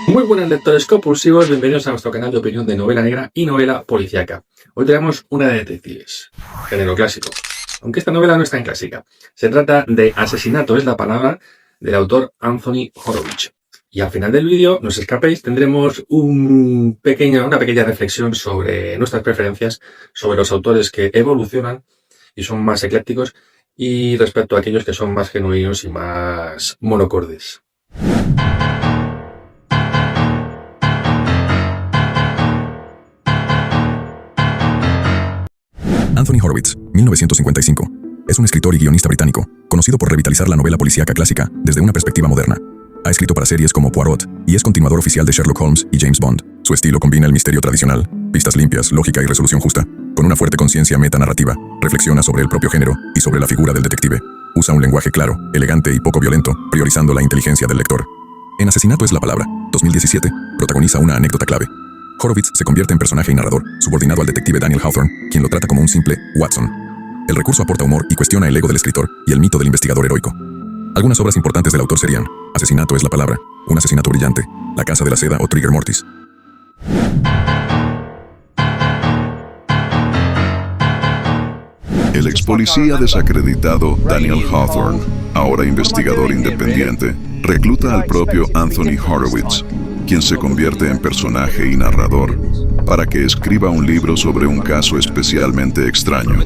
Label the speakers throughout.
Speaker 1: Muy buenas lectores compulsivos, bienvenidos a nuestro canal de opinión de novela negra y novela policíaca. Hoy tenemos una de detectives, género clásico, aunque esta novela no es tan clásica. Se trata de Asesinato es la palabra, del autor Anthony Horowitz. Y al final del vídeo, no os escapéis, tendremos una pequeña reflexión sobre nuestras preferencias, sobre los autores que evolucionan y son más eclécticos, y respecto a aquellos que son más genuinos y más monocordes.
Speaker 2: Anthony Horowitz, 1955. Es un escritor y guionista británico, conocido por revitalizar la novela policíaca clásica desde una perspectiva moderna. Ha escrito para series como Poirot y es continuador oficial de Sherlock Holmes y James Bond. Su estilo combina el misterio tradicional, pistas limpias, lógica y resolución justa, con una fuerte conciencia metanarrativa. Reflexiona sobre el propio género y sobre la figura del detective. Usa un lenguaje claro, elegante y poco violento, priorizando la inteligencia del lector. En Asesinato es la palabra, 2017, protagoniza una anécdota clave. Horowitz se convierte en personaje y narrador, subordinado al detective Daniel Hawthorne, quien lo trata como un simple Watson. El recurso aporta humor y cuestiona el ego del escritor y el mito del investigador heroico. Algunas obras importantes del autor serían Asesinato es la palabra, Un asesinato brillante, La casa de la seda o Trigger Mortis.
Speaker 3: El ex policía desacreditado Daniel Hawthorne, ahora investigador independiente, recluta al propio Anthony Horowitz, quien se convierte en personaje y narrador, para que escriba un libro sobre un caso especialmente extraño.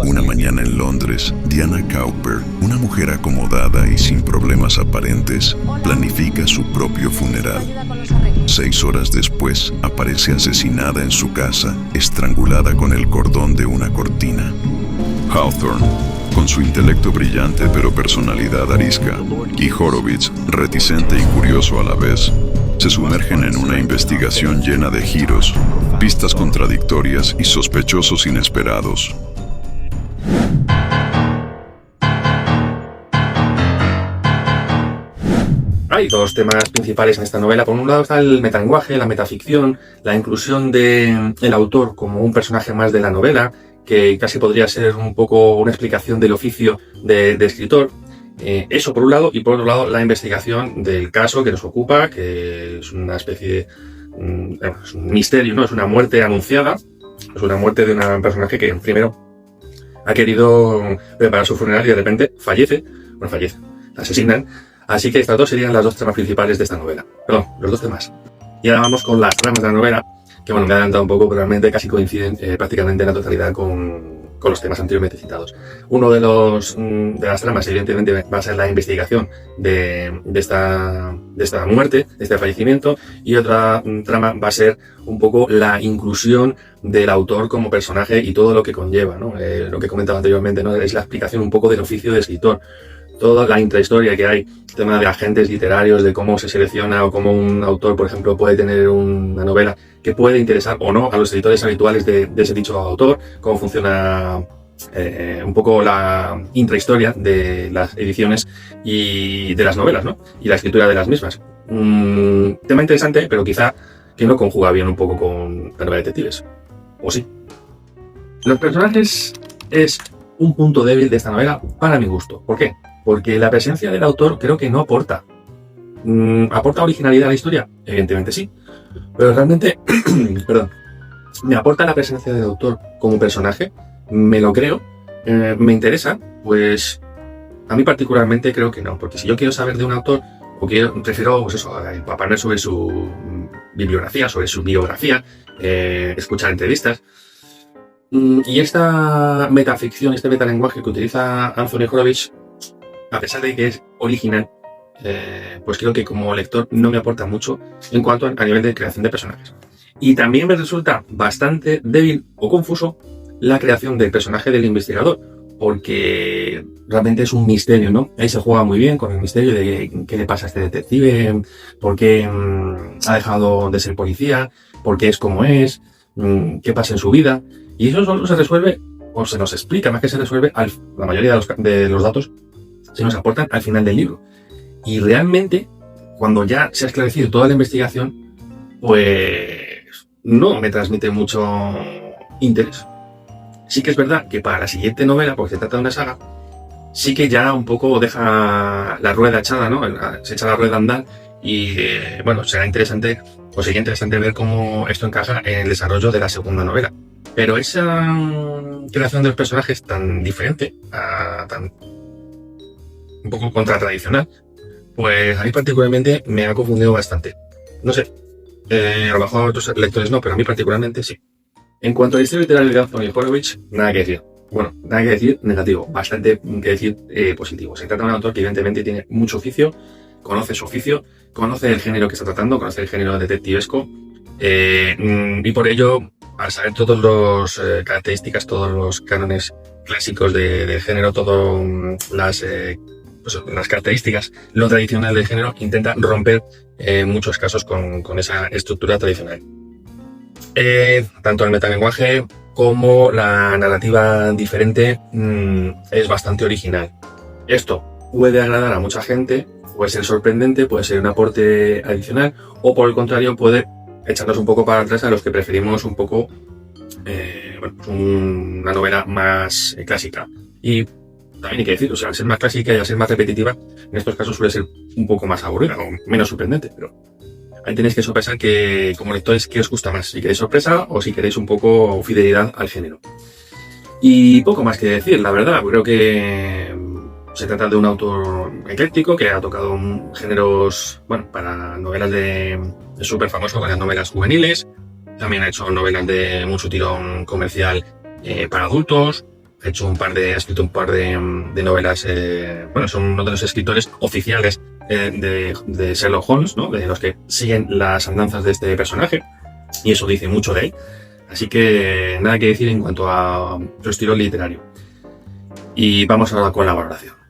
Speaker 3: Una mañana en Londres, Diana Cowper, una mujer acomodada y sin problemas aparentes, planifica su propio funeral. 6 horas después, aparece asesinada en su casa, estrangulada con el cordón de una cortina. Hawthorne, con su intelecto brillante pero personalidad arisca, y Horowitz, reticente y curioso a la vez, se sumergen en una investigación llena de giros, pistas contradictorias y sospechosos inesperados.
Speaker 1: Hay dos temas principales en esta novela. Por un lado está el metalenguaje, la metaficción, la inclusión del autor como un personaje más de la novela, que casi podría ser un poco una explicación del oficio de escritor. Eso por un lado, y por otro lado la investigación del caso que nos ocupa, que es una especie de es un misterio, ¿no? Es una muerte anunciada, es una muerte de un personaje que primero ha querido preparar su funeral y de repente fallece, la asesinan. Así que estas dos serían las dos tramas principales de esta novela. Perdón, los dos temas. Y ahora vamos con las tramas de la novela, que bueno, me he adelantado un poco, pero realmente casi coinciden prácticamente en la totalidad con los temas anteriormente citados. Uno de las tramas, evidentemente, va a ser la investigación de esta muerte, de este fallecimiento, y otra trama va a ser un poco la inclusión del autor como personaje y todo lo que conlleva, ¿no? Lo que he comentado anteriormente, ¿no? Es la explicación un poco del oficio de escritor. Toda la intrahistoria que hay, el tema de agentes literarios, de cómo se selecciona o cómo un autor, por ejemplo, puede tener una novela que puede interesar o no a los editores habituales de ese dicho autor, cómo funciona un poco la intrahistoria de las ediciones y de las novelas, ¿no? Y la escritura de las mismas. Tema interesante, pero quizá que no conjuga bien un poco con la novela de detectives. ¿O sí? Los personajes es un punto débil de esta novela para mi gusto. ¿Por qué? Porque la presencia del autor creo que no aporta. ¿Aporta originalidad a la historia? Evidentemente sí. Pero realmente, perdón, ¿me aporta la presencia del autor como personaje? ¿Me lo creo? ¿Me interesa? Pues a mí particularmente creo que no. Porque si yo quiero saber de un autor, prefiero pues eso, empaparme sobre su bibliografía, sobre su biografía, escuchar entrevistas. Y esta metaficción, este metalenguaje que utiliza Anthony Horowitz, a pesar de que es original, pues creo que como lector no me aporta mucho en cuanto a nivel de creación de personajes. Y también me resulta bastante débil o confuso la creación del personaje del investigador, porque realmente es un misterio, ¿no? Ahí se juega muy bien con el misterio de qué le pasa a este detective, por qué ha dejado de ser policía, por qué es como es, qué pasa en su vida. Y eso solo se resuelve, o se nos explica, más que se resuelve, la mayoría de los datos se nos aportan al final del libro. Y realmente, cuando ya se ha esclarecido toda la investigación, pues no me transmite mucho interés. Sí que es verdad que para la siguiente novela, porque se trata de una saga, sí que ya un poco deja la rueda echada, ¿no? Se echa la rueda a andar Y bueno, será interesante, o sería interesante ver cómo esto encaja en el desarrollo de la segunda novela. Pero esa creación de los personajes tan diferente, tan un poco contratradicional, pues a mí particularmente me ha confundido bastante. No sé, a lo mejor a otros lectores no, pero a mí particularmente sí. En cuanto al estilo literario de Anthony Horowitz, nada que decir. Bueno, nada que decir negativo, bastante que decir positivo. Se trata de un autor que evidentemente tiene mucho oficio, conoce su oficio, conoce el género que está tratando, conoce el género detectivesco, y por ello, al saber todas las características, todos los cánones clásicos del género, todas las características, lo tradicional del género, intenta romper en muchos casos con esa estructura tradicional. Tanto el metalenguaje como la narrativa diferente es bastante original. Esto puede agradar a mucha gente, puede ser sorprendente, puede ser un aporte adicional, o por el contrario puede echarnos un poco para atrás a los que preferimos un poco una novela más clásica. Y también hay que decir, o sea, al ser más clásica y al ser más repetitiva, en estos casos suele ser un poco más aburrida o menos sorprendente, pero ahí tenéis que sopesar que, como lectores, qué os gusta más, si queréis sorpresa o si queréis un poco fidelidad al género. Y poco más que decir, la verdad, creo que se trata de un autor ecléctico que ha tocado géneros, bueno, para novelas de súper famoso, varias novelas juveniles, también ha hecho novelas de mucho tirón comercial para adultos, ha escrito un par de novelas, son uno de los escritores oficiales de Sherlock Holmes, ¿no? De los que siguen las andanzas de este personaje, y eso dice mucho de él. Así que nada que decir en cuanto a su estilo literario. Y vamos ahora con la valoración.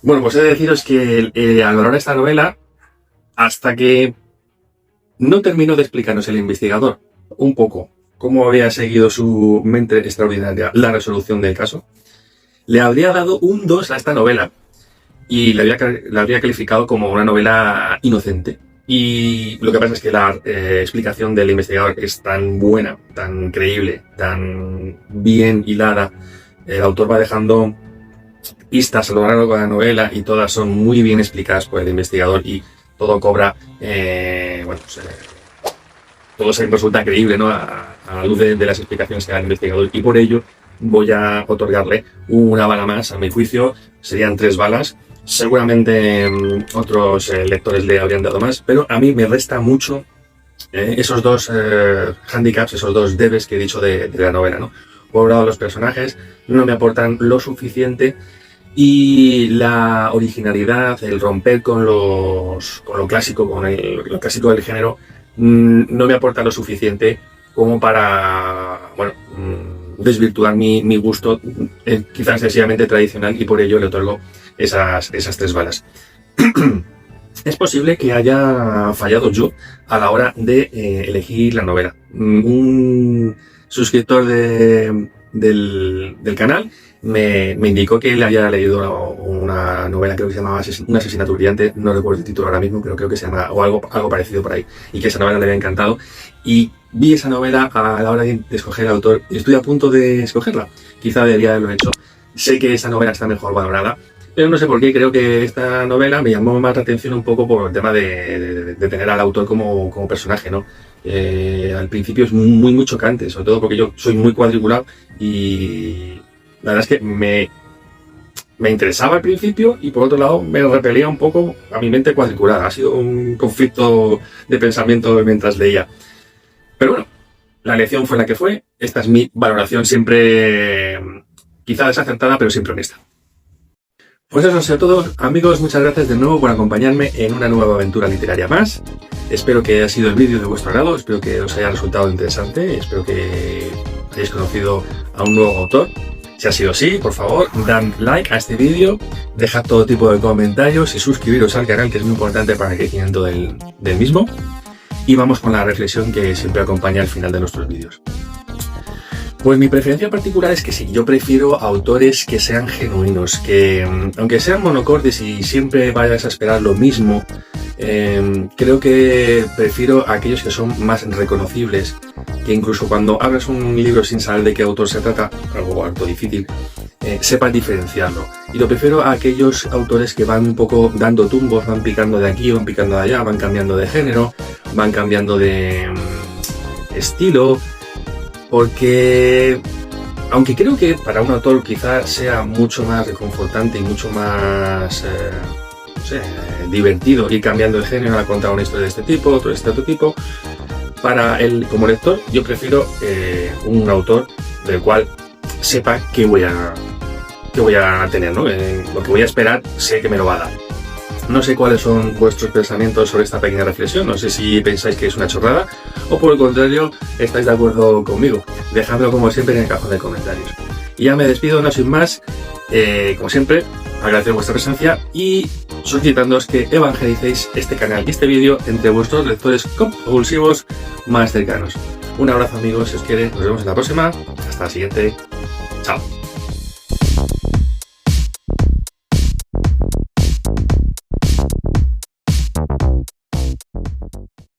Speaker 1: Bueno, pues he de deciros que al valorar esta novela, hasta que no terminó de explicarnos el investigador un poco cómo había seguido su mente extraordinaria la resolución del caso, le habría dado un 2 a esta novela y la habría calificado como una novela inocente. Y lo que pasa es que la explicación del investigador es tan buena, tan creíble, tan bien hilada. El autor va dejando pistas a lo largo de la novela y todas son muy bien explicadas por el investigador y todo cobra, todo se resulta creíble, ¿no? A la luz de las explicaciones que da el investigador, y por ello voy a otorgarle una bala más. A mi juicio serían 3 balas. Seguramente otros lectores le habrían dado más, pero a mí me resta mucho esos dos handicaps, esos dos debes que he dicho de la novela, ¿no? Por un lado, los personajes no me aportan lo suficiente, y la originalidad, el romper con lo clásico, lo clásico del género, no me aporta lo suficiente como para, desvirtuar mi gusto quizás excesivamente tradicional, y por ello le otorgo esas 3 balas. Es posible que haya fallado yo a la hora de elegir la novela. Un suscriptor del canal me indicó que él había leído una novela, creo que se llamaba Un asesinato brillante, no recuerdo el título ahora mismo, pero creo que se llama, o algo parecido por ahí, y que esa novela le había encantado, y vi esa novela a la hora de escoger el autor y estoy a punto de escogerla. Quizá debería haberlo hecho. Sé que esa novela está mejor valorada, pero no sé por qué, creo que esta novela me llamó más la atención un poco por el tema de tener al autor como personaje, ¿no? Al principio es muy chocante, sobre todo porque yo soy muy cuadriculado y la verdad es que me interesaba al principio, y por otro lado me repelía un poco a mi mente cuadriculada. Ha sido un conflicto de pensamiento mientras leía. Pero bueno, la elección fue la que fue. Esta es mi valoración, siempre quizá desacertada, pero siempre honesta. Pues eso ha sido todo, amigos. Muchas gracias de nuevo por acompañarme en una nueva aventura literaria más. Espero que haya sido el vídeo de vuestro agrado, espero que os haya resultado interesante, espero que hayáis conocido a un nuevo autor. Si ha sido así, por favor, dad like a este vídeo, dejad todo tipo de comentarios y suscribiros al canal, que es muy importante para el crecimiento del mismo. Y vamos con la reflexión que siempre acompaña al final de nuestros vídeos. Pues mi preferencia particular es que sí, yo prefiero autores que sean genuinos, que aunque sean monocordes y siempre vayas a esperar lo mismo, creo que prefiero aquellos que son más reconocibles, que incluso cuando abres un libro sin saber de qué autor se trata, algo harto difícil, sepas diferenciarlo. Y lo prefiero a aquellos autores que van un poco dando tumbos, van picando de aquí, van picando de allá, van cambiando de género, van cambiando de estilo, porque aunque creo que para un autor quizás sea mucho más reconfortante y mucho más divertido ir cambiando de género a contar una historia de este tipo, otro de este otro tipo, para él como lector yo prefiero un autor del cual sepa qué voy a tener, ¿no? Lo que voy a esperar sé que me lo va a dar. No sé cuáles son vuestros pensamientos sobre esta pequeña reflexión, no sé si pensáis que es una chorrada o por el contrario estáis de acuerdo conmigo. Dejadlo como siempre en el cajón de comentarios. Y ya me despido, no sin más, como siempre, agradecer vuestra presencia y solicitándoos que evangelicéis este canal y este vídeo entre vuestros lectores compulsivos más cercanos. Un abrazo amigos, si os quiere, nos vemos en la próxima, hasta la siguiente, chao.